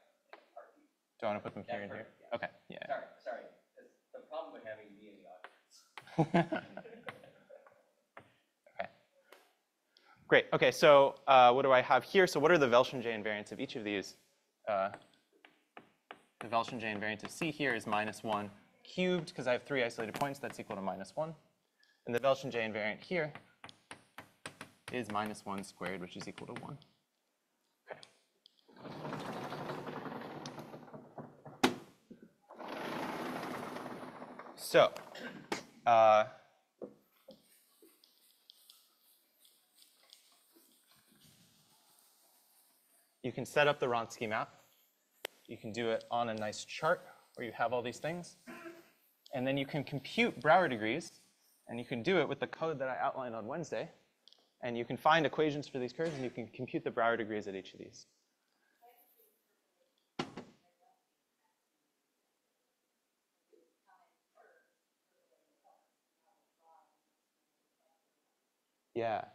Do I want to put them here and here? Yeah. OK, yeah. Sorry. It's the problem with having me in the audience. OK. Great. OK, so what do I have here? So what are the Welschen-J invariants of each of these? The Welschen-J invariant of C here is -1 cubed, because I have 3 isolated points. That's equal to -1. And the Welschen-J invariant here is -1 squared, which is equal to 1. Okay. So you can set up the Wronski map. You can do it on a nice chart where you have all these things. And then you can compute Brauer degrees. And you can do it with the code that I outlined on Wednesday. And you can find equations for these curves, and you can compute the Brauer degrees at each of these. Yeah.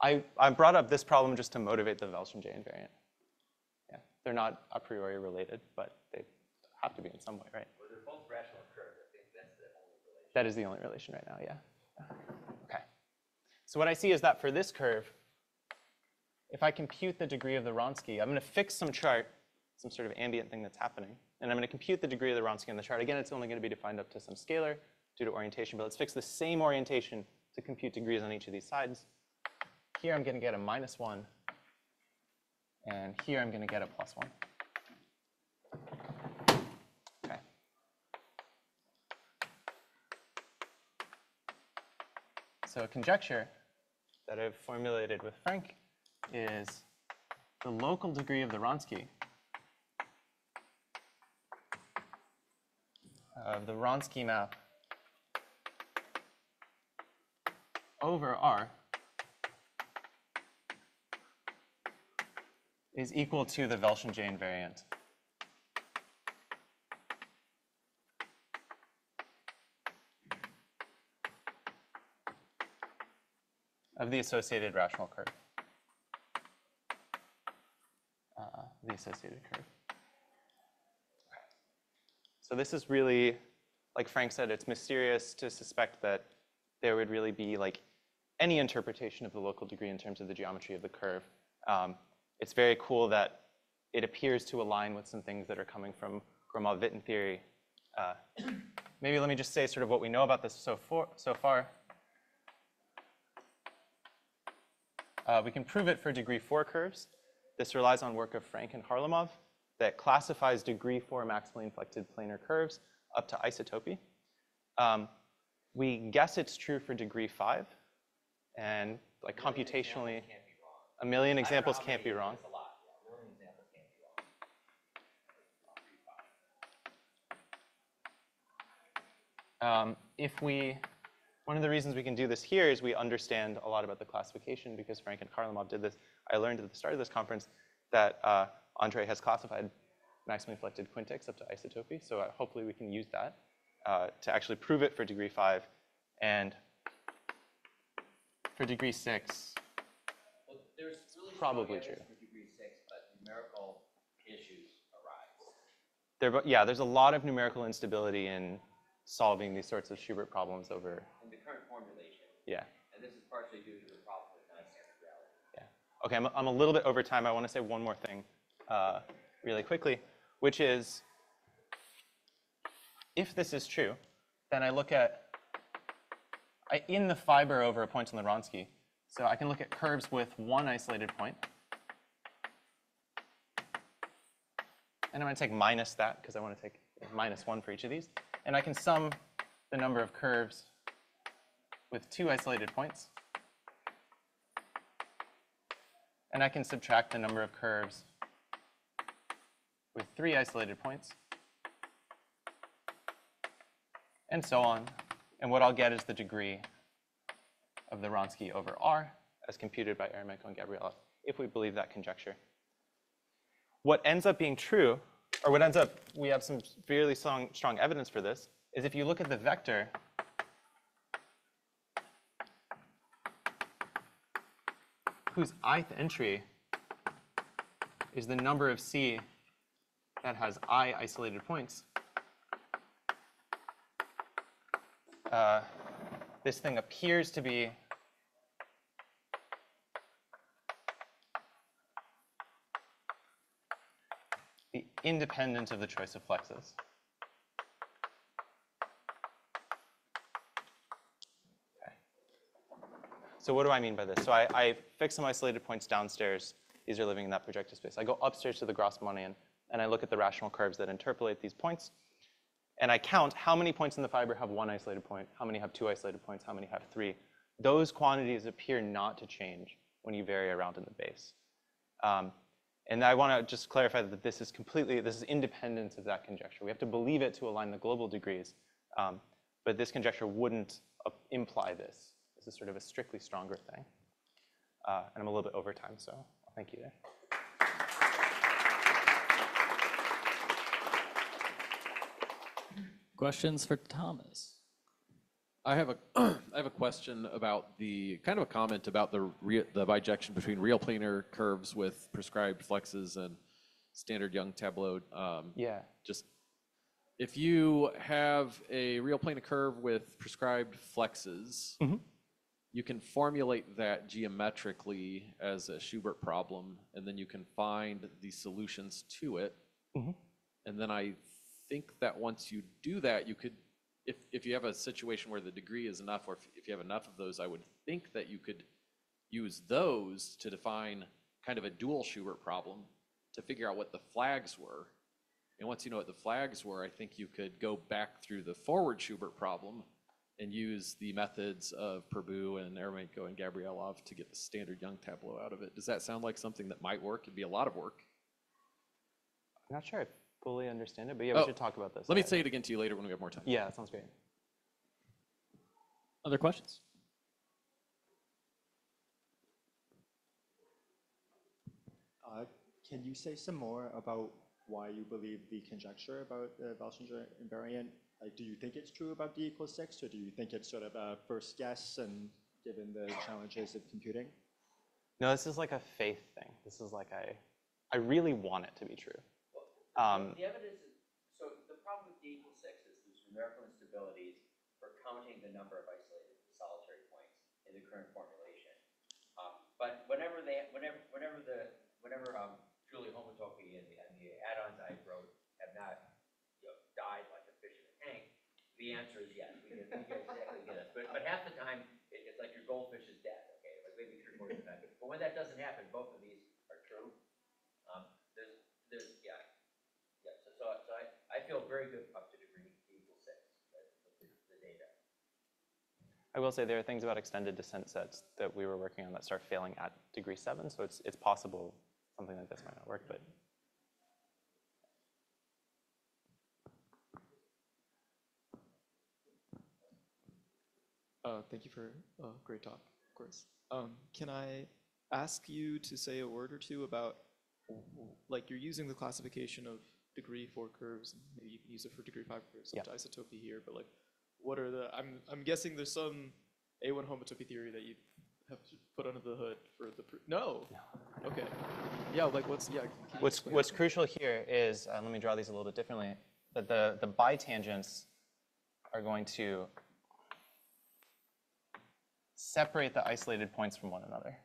I brought up this problem just to motivate the Brazelton invariant. Yeah. They're not a priori related, but they have to be in some way, right? Well, they're both rational curves. I think that's the only relation. That is the only relation right now, yeah. Okay. So what I see is that for this curve, if I compute the degree of the Wronski, I'm going to fix some chart, some sort of ambient thing that's happening, and I'm going to compute the degree of the Wronski on the chart. Again, it's only going to be defined up to some scalar due to orientation, but let's fix the same orientation to compute degrees on each of these sides. Here I'm going to get a -1, and here I'm going to get a +1. Okay. So a conjecture that I've formulated with Frank is the local degree of the Wronski of the Wronski map over R is equal to the Brazelton invariant of the associated rational curve. The associated curve. Okay. So this is really, like Frank said, it's mysterious to suspect that there would really be like any interpretation of the local degree in terms of the geometry of the curve. It's very cool that it appears to align with some things that are coming from Gromov-Witten theory. Maybe let me just say sort of what we know about this so far. We can prove it for degree 4 curves. This relies on work of Frank and Harlamov that classifies degree 4 maximally inflected planar curves up to isotopy. We guess it's true for degree 5, and like computationally, a million examples can't be wrong. That's a lot. Yeah, a million examples can't be wrong. One of the reasons we can do this here is we understand a lot about the classification because Frank and Harlamov did this. I learned at the start of this conference that Andre has classified maximally inflected quintics up to isotopy, so hopefully we can use that to actually prove it for degree 5. And for degree 6, Well, there's really probably strong true. evidence for degree 6, but numerical issues arise. There's a lot of numerical instability in solving these sorts of Schubert problems over. In the current formulation. Yeah. And this is partially due to the problem with non-standard reality. Yeah. Okay, I'm a little bit over time. I want to say one more thing really quickly, which is if this is true, then I look at in the fiber over a point on the Wronski. So I can look at curves with one isolated point. And I'm going to take minus that because I want to take -1 for each of these. And I can sum the number of curves with 2 isolated points. And I can subtract the number of curves with 3 isolated points. And so on. And what I'll get is the degree of the Wronski over R as computed by Eremenko and Gabriela, if we believe that conjecture. What ends up being true, or what ends up, we have some fairly strong evidence for this, is if you look at the vector whose ith entry is the number of C that has I isolated points, this thing appears to be the independent of the choice of flexes. Okay. So what do I mean by this? So I fix some isolated points downstairs. These are living in that projective space. I go upstairs to the Grassmannian, and I look at the rational curves that interpolate these points. And I count how many points in the fiber have 1 isolated point, how many have 2 isolated points, how many have 3. Those quantities appear not to change when you vary around in the base. And I want to just clarify that this is independent of that conjecture. We have to believe it to align the global degrees, but this conjecture wouldn't imply this. This is sort of a strictly stronger thing. And I'm a little bit over time, so I'll thank you there. Questions for Thomas? I have a I have a question about the kind of a comment about the bijection between real planar curves with prescribed flexes and standard Young tableau. Yeah. Just if you have a real planar curve with prescribed flexes, you can formulate that geometrically as a Schubert problem, and then you can find the solutions to it. And then I think that once you do that, you could, if you have a situation where the degree is enough, or if you have enough of those, I would think that you could use those to define kind of a dual Schubert problem to figure out what the flags were. And once you know what the flags were, I think you could go back through the forward Schubert problem and use the methods of Prabhu and Eremenko and Gabrielov to get the standard Young tableau out of it. Does that sound like something that might work? It'd be a lot of work. I'm not sure I fully understand it, but yeah, we should talk about this. Let me say it again to you later when we have more time. Yeah, that sounds great. Other questions? Can you say some more about why you believe the conjecture about the Balchinger invariant? Like, do you think it's true about d equals 6, or do you think it's sort of a first guess and given the challenges of computing? No, this is like a faith thing. This is like I really want it to be true. The evidence is, so the problem with d equals 6 is there's numerical instabilities for counting the number of isolated solitary points in the current formulation. But whenever Julia homotopy and the add-ons I wrote have not died like a fish in a tank, the answer is yes. We can exactly get it. But half the time, it's like your goldfish is dead, okay? Like maybe 3/4 of the time. But when that doesn't happen, both of these are true. So I feel very good up to degree d equals 6, the data. I will say there are things about extended descent sets that we were working on that start failing at degree 7, so it's possible something like this might not work, but. Thank you for a great talk, of course. Can I ask you to say a word or two about, like, you're using the classification of degree 4 curves, and maybe you can use it for degree 5 curves, Yeah. isotopy here, but like, what are the, I'm guessing there's some A1 homotopy theory that you have to put under the hood for the, no. Okay. Yeah, like what's, yeah. What's crucial here is, let me draw these a little bit differently, that the bitangents are going to separate the isolated points from one another.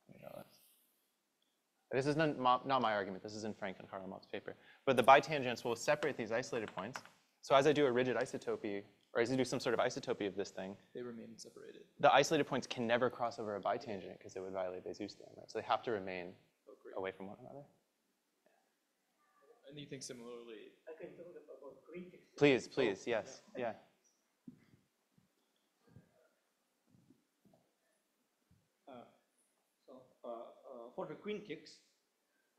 Let me draw this. This is not my argument. This is in Frank and Karlomov's paper. But the bitangents will separate these isolated points. So as I do a rigid isotopy, or as I do some sort of isotopy of this thing, They remain separated. the isolated points can never cross over a bitangent because it would violate Bezout's theorem, right? So they have to remain away from one another. And you think similarly? I can talk about critics. Please, yes, yeah. For the quintics,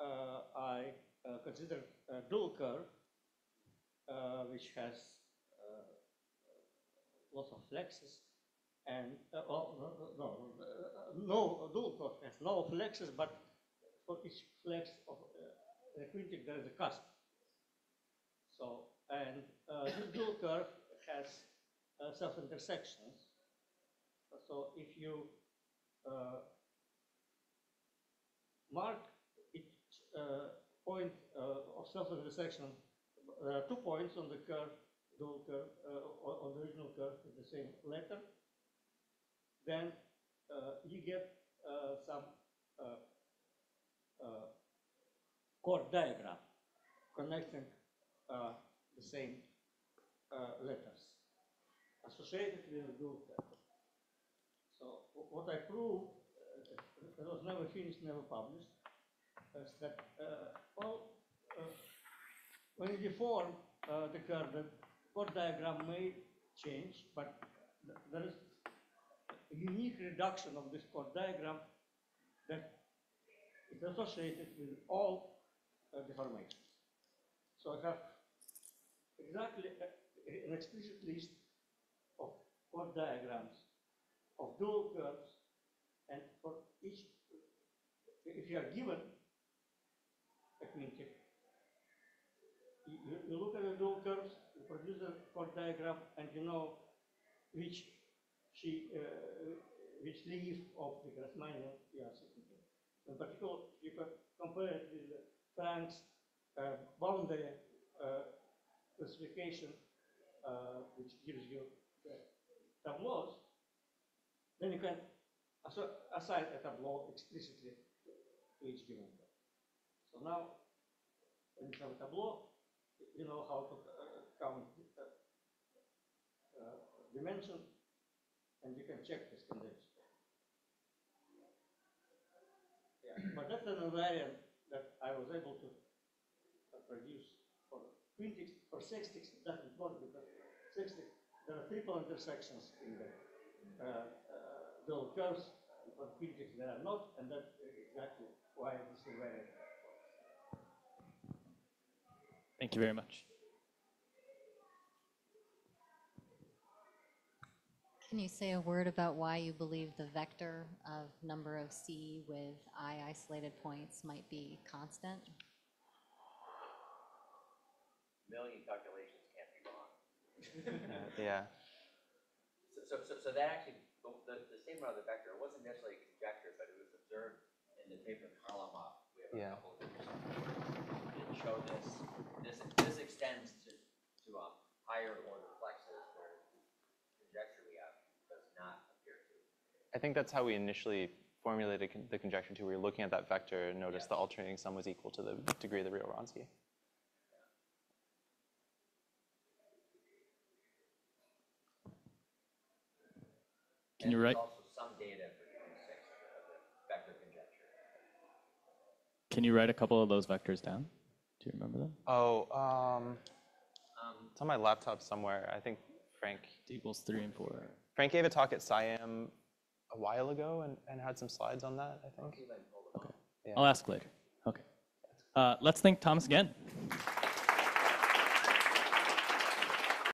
I consider a dual curve, which has lots of flexes, and no dual curve has no flexes, but for each flex of the quintic there is a cusp. So, and this dual curve has self-intersections. So if you mark each point of self-intersection, there are 2 points on the curve, dual curve, on the original curve with the same letter, then you get some chord diagram connecting the same letters associated with the dual curve. So what I proved, it was never finished, never published, is that when you deform the curve, the chord diagram may change, but there is a unique reduction of this chord diagram that is associated with all deformations. So I have exactly an explicit list of chord diagrams of dual curves, and for each if you are given a quintic, you look at the dual curves, you produce a chord diagram, and you know which which leaf of the Grassmannian you are sitting in. In particular, you can compare it with Frank's boundary classification, which gives you the tableaus. Then you can assign a tableau explicitly to each given curve. So now, when you have a tableau, you know how to count dimension, and you can check this convention. Yeah, but that's an invariant that I was able to produce for quintics. For sextics, it doesn't work because sextics, there are triple intersections in the dual curves. For quintics, there are not, and that's exactly why this invariant works. Thank you very much. Can you say a word about why you believe the vector of number of C with I isolated points might be constant? Million calculations can't be wrong. Yeah. So that actually, the same route of the vector, it wasn't necessarily a conjecture, but it was observed in the paper of Karlamov. We have a Yeah. couple of papers. It showed this. This extends to higher order flexes where the conjecture we have does not appear to. I think that's how we initially formulated the conjecture too. We were looking at that vector and noticed the alternating sum was equal to the degree of the real Wronski. Can you write? There's also some data for 26 of the vector conjecture. Can you write a couple of those vectors down? Do you remember them? Oh, it's on my laptop somewhere. I think Frank D equals 3 and 4. gave a talk at SciAm a while ago and had some slides on that, I think. Okay. Yeah. I'll ask later. Okay. Let's thank Thomas again.